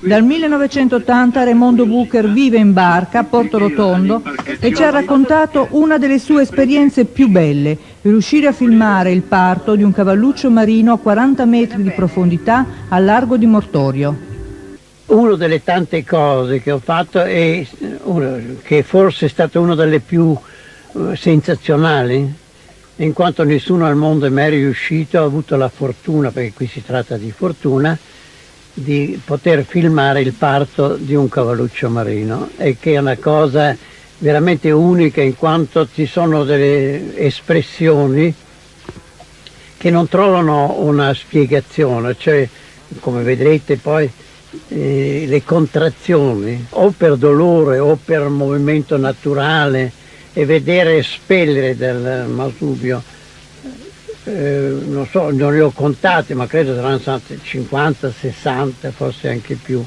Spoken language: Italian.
Dal 1980 Raimondo Bucher vive in barca a Porto Rotondo e ci ha raccontato una delle sue esperienze più belle, riuscire a filmare il parto di un cavalluccio marino a 40 metri di profondità al largo di Mortorio. Una delle tante cose che ho fatto è che forse è stata una delle più sensazionali, in quanto nessuno al mondo è mai riuscito, ha avuto la fortuna, perché qui si tratta di fortuna, di poter filmare il parto di un cavalluccio marino, e che è una cosa veramente unica, in quanto ci sono delle espressioni che non trovano una spiegazione, cioè come vedrete poi le contrazioni o per dolore o per movimento naturale, e vedere espellere dal masubio, non so, non li ho contati, ma credo saranno state 50, 60, forse anche più.